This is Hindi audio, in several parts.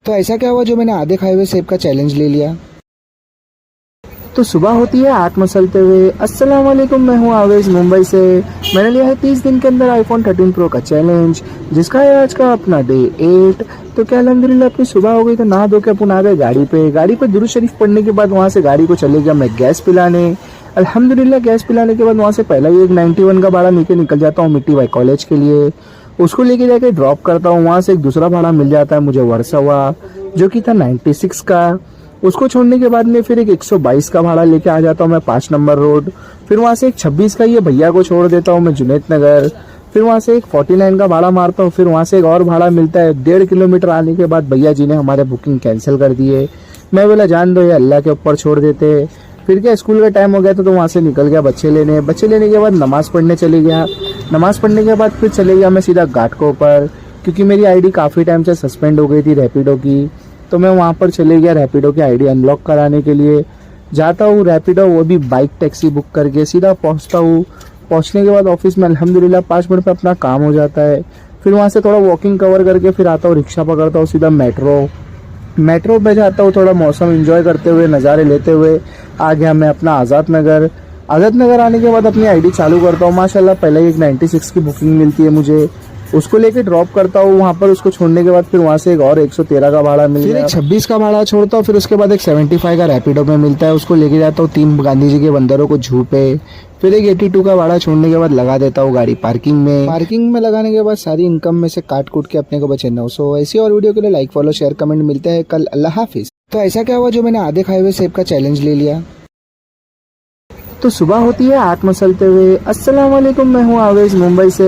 तो ऐसा क्या हुआ जो मैंने आधे खाए हुए सेब का चैलेंज ले लिया। तो सुबह होती है 8 मसलते हुए। अस्सलाम वालेकुम, मैं हूँ आवेज मुंबई से। मैंने लिया है 30 दिन के अंदर आईफोन 13 प्रो का चैलेंज, जिसका है आज का अपना डे 8। तो क्या अल्हम्दुलिल्लाह अपनी सुबह हो गई, तो नहा धो के अपन आ गए गाड़ी पे दुरूद शरीफ पढ़ने के बाद वहाँ से गाड़ी को चले गया मैं गैस पिलाने। अल्हम्दुलिल्लाह गैस पिलाने के बाद वहाँ से पहला ही एक 91 का भाड़ा निकल जाता हूँ मिट्टी भाई कॉलेज के लिए। उसको लेके जाके ड्रॉप करता हूँ, वहाँ से एक दूसरा भाड़ा मिल जाता है मुझे वर्सोवा, जो कि था 96 का। उसको छोड़ने के बाद में फिर एक 122 का भाड़ा लेके आ जाता हूँ मैं 5 नंबर रोड। फिर वहाँ से एक 26 का ये भैया को छोड़ देता हूँ मैं जुनैद नगर। फिर वहाँ से एक 49 का भाड़ा मारता हूँ। फिर वहाँ से एक और भाड़ा मिलता है 1.5 किलोमीटर आने के बाद भैया जी ने हमारे बुकिंग कैंसिल कर दिए। मैं बोला जान दो, ये अल्लाह के ऊपर छोड़ देते। फिर क्या स्कूल का टाइम हो गया तो वहाँ से निकल गया बच्चे लेने के बाद नमाज पढ़ने चले गया। नमाज पढ़ने के बाद फिर चले गया मैं सीधा घाटकों पर, क्योंकि मेरी आईडी काफ़ी टाइम से सस्पेंड हो गई थी रैपिडो की। तो मैं वहाँ पर चले गया रैपिडो की आईडी अनलॉक कराने के लिए। जाता हूँ रैपिडो, वो भी बाइक टैक्सी बुक करके सीधा पहुँचता हूँ। पहुँचने के बाद ऑफिस में अल्हम्दुलिल्लाह 5 मिनट पे अपना काम हो जाता है। फिर वहाँ से थोड़ा वॉकिंग कवर करके फिर आता हूँ, रिक्शा पकड़ता हूँ सीधा मेट्रो पे जाता हूँ। थोड़ा मौसम एंजॉय करते हुए, नज़ारे लेते हुए आ गया मैं अपना आज़ाद नगर आने के बाद अपनी आईडी चालू करता हूँ। माशाल्लाह पहले ही एक 96 की बुकिंग मिलती है मुझे, उसको लेके ड्रॉप करता हूँ वहाँ पर। उसको छोड़ने के बाद फिर वहाँ से एक और 113 का भाड़ा मिल गया। फिर एक 26 का भाड़ा छोड़ता हूँ। फिर उसके बाद एक 75 का रैपिडो में मिलता है, उसको लेके जाता हूँ 3 गांधी जी के बंदरों को जू पे। फिर एक 82 का भाड़ा छोड़ने के बाद लगा देता हूँ गाड़ी पार्किंग में लगाने के बाद सारी इनकम में से काट कूट के अपने को बचे 900। ऐसी और वीडियो के लिए लाइक फॉलो शेयर कमेंट मिलते हैं कल। अल्लाह हाफिज। तो ऐसा क्या हुआ जो मैंने आधे खाए हुए सेब का चैलेंज ले लिया। तो सुबह होती है 8 मसलते हुए। अस्सलाम वालेकुम, मैं हूँ आवेज मुंबई से।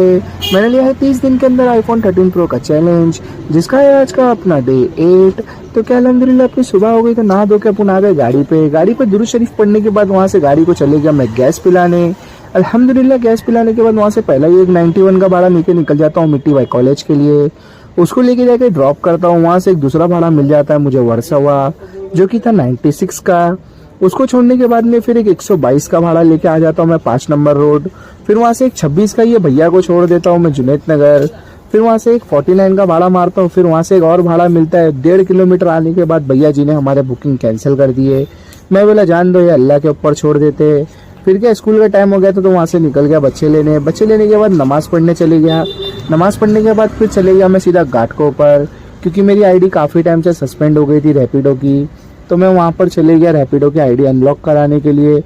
मैंने लिया है 30 दिन के अंदर आईफोन 13 प्रो का चैलेंज, जिसका है आज का अपना डे 8। तो क्या अल्हम्दुलिल्लाह अपनी सुबह हो गई, तो नहा धो के अपन आ गए गाड़ी पे दुरूद शरीफ पढ़ने के बाद वहाँ से गाड़ी को चले गया मैं गैस पिलाने। अल्हम्दुलिल्लाह गैस पिलाने के बाद वहाँ से पहला ही एक 91 का भाड़ा निकल जाता हूँ मिट्टी भाई कॉलेज के लिए। उसको लेके जाके ड्रॉप करता हूँ, वहाँ से एक दूसरा भाड़ा मिल जाता है मुझे वर्सोवा, जो कि था 96 का। उसको छोड़ने के बाद में फिर एक 122 का भाड़ा लेके आ जाता हूँ मैं 5 नंबर रोड। फिर वहाँ से एक 26 का ये भैया को छोड़ देता हूँ मैं जुनैद नगर। फिर वहाँ से एक 49 का भाड़ा मारता हूँ। फिर वहाँ से एक और भाड़ा मिलता है 1.5 किलोमीटर आने के बाद भैया जी ने हमारे बुकिंग कैंसिल कर दिए। मैं बोला जान दो, ये अल्लाह के ऊपर छोड़ देते। फिर क्या स्कूल का टाइम हो गया तो वहाँ से निकल गया बच्चे लेने के बाद नमाज पढ़ने चले गया। नमाज पढ़ने के बाद फिर चले गया मैं सीधा घाटकों पर, क्योंकि मेरी आईडी काफ़ी टाइम से सस्पेंड हो गई थी रैपिडो की। तो मैं वहाँ पर चले गया रैपिडो की आईडी अनलॉक कराने के लिए।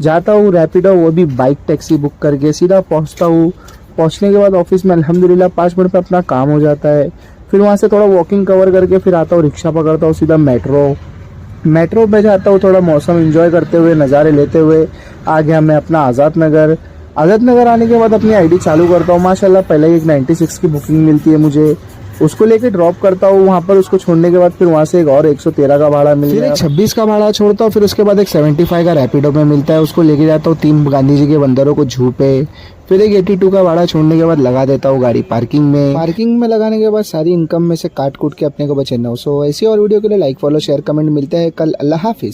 जाता हूँ रैपिडो, वो भी बाइक टैक्सी बुक करके सीधा पहुँचता हूँ। पहुँचने के बाद ऑफिस में अल्हम्दुलिल्लाह 5 मिनट पे अपना काम हो जाता है। फिर वहाँ से थोड़ा वॉकिंग कवर करके फिर आता हूँ, रिक्शा पकड़ता हूँ सीधा मेट्रो पे जाता हूँ। थोड़ा मौसम एंजॉय करते हुए, नज़ारे लेते हुए आ गया मैं अपना आज़ाद नगर आने के बाद अपनी आईडी चालू करता हूँ। माशाल्लाह पहले ही एक 96 की बुकिंग मिलती है मुझे, उसको लेके ड्रॉप करता हूँ वहाँ पर। उसको छोड़ने के बाद फिर वहाँ से एक और 113 का भाड़ा मिल गया। फिर एक 26 का भाड़ा छोड़ता हूँ। फिर उसके बाद एक 75 का रैपिडो में मिलता है, उसको लेके जाता हूँ 3 गांधी जी के बंदरों को जू पे। फिर एक 82 का भाड़ा छोड़ने के बाद लगा देता हूँ गाड़ी पार्किंग में लगाने के बाद सारी इनकम में से काट कूट के अपने को बचे 900। ऐसी और वीडियो के लिए लाइक फॉलो शेयर कमेंट मिलते हैं कल। अल्लाह हाफिज।